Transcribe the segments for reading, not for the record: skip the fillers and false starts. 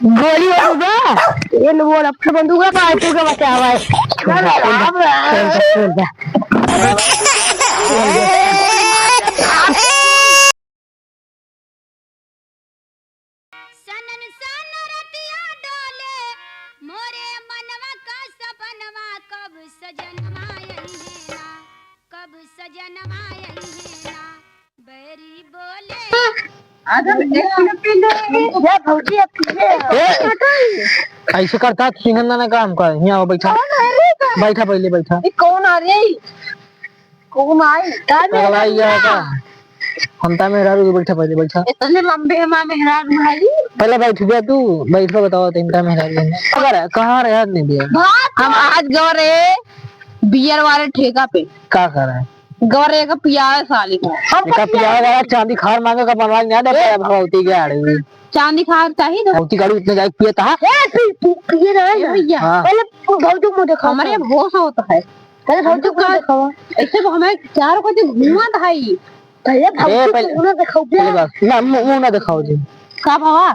गोली ये वो अपने बंदूक का पार्टी का बचा हुआ है। मोरे मनवा का सपनवा कब सजनवा यही है ना, कब सजनवा यही है ना, बैरी बोले ऐसे करता सिंगंदा ने काम कर यहाँ बैठा बैठा पहले बैठा कौन आ रही कौन आई हमता मेरा बैठा पहले बैठा इतने लंबे है मेहरा भाई पहले बैठ गया तू बैठ कर बताओ तीनटा मेहरा कहाँ रहे याद नहीं दिया हम आज गौरे बियर वाले ठेका पे क्या कर रहा है गौरे का पियारा साली का पिया चांदी खार मांगे का बनवा नहीं दे भगवती के आड़े चांदी खार चाहिए भगवती गाड़ी इतने जाए पिए था तू पिए रहा है भैया पहले भौजू को देखो हमारे होश होता है पहले भौजू को देखो ऐसे तो हमें चार को घुमा था ही पहले भौजू को देखो ना मुंह ना दिखाओ जी का भावा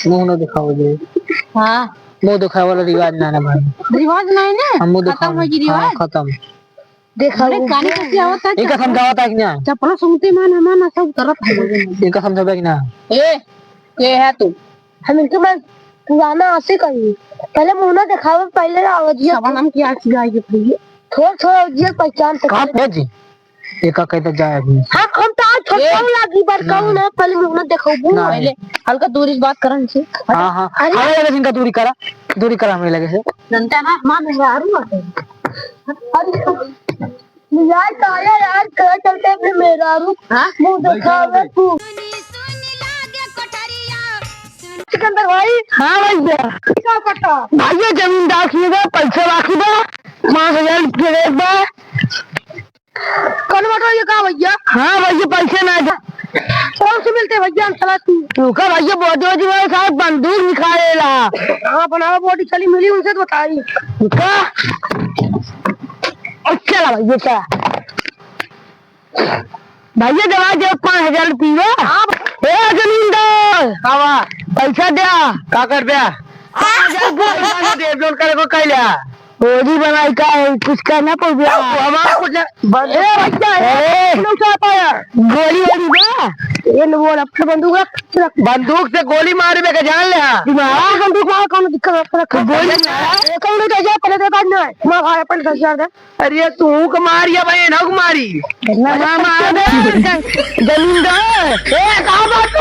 मुंह ना दिखाओ जी हां मुंह दिखाए वाला रिवाज ना ना भाई रिवाज नहीं ना खत्म हो गई रिवाज खत्म देखा रे कानी कैसे होता है इनका समझावता है कि ना चपला सुनते मान हमारा सब तरफ है इनका समझावे कि ना ये है तू हम इनके मैं पुराना आशिक है पहले मुंह ना दिखावे पहले आवाजिया सब नाम की आशिक आएगी भैया थोड़ा थोड़ा आवाजिया पहचान सकते कहां पे जी एका कहता जाए हां हम तो आज छोटा लगी बार कहूं ना पहले मुंह ना दिखाओ पहले हल्का दूरी से बात करन से हां हां हमें लगे इनका दूरी करा हमें लगे से जनता ना मां मैं हारू आते यार काया यार कर चलते फिर मेरा रू मुंह दिखावे तू सिकंदर भाई हाँ भैया क्या पता भैया जमीन दाखिएगा पैसे राखिएगा 5000 रुपये कौन बटो ये कहा भैया हाँ भैया पैसे ना दे कौन से मिलते भैया चला तू का भैया बहुत जी मेरे साथ बंदूक निकालेला हाँ बनावा बॉडी चली मिली उनसे तो बताई का अच्छा ला भैया क्या भैया दवा दे 5000 रुपये जमींदार हवा पैसा दे का कर दे 5000 दे लोन करे को कह लिया बोली बनाई का कुछ करना पड़ गया हमारा कुछ गोली वाली बा ये वो अपने बंदूक से गोली मारे में जान ले बंदूक मार कौन दिक्कत रखा गोली कौन तो जा पहले दे बाद में मां भाई अपन 10000 दे अरे तू को मार या भाई ना को मारी मार दे जमींदार ए कहां बात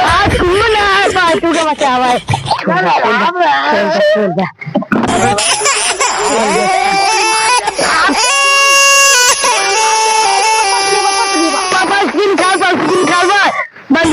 आज कौन है बातू का बचावा है पापा स्किन खा बंद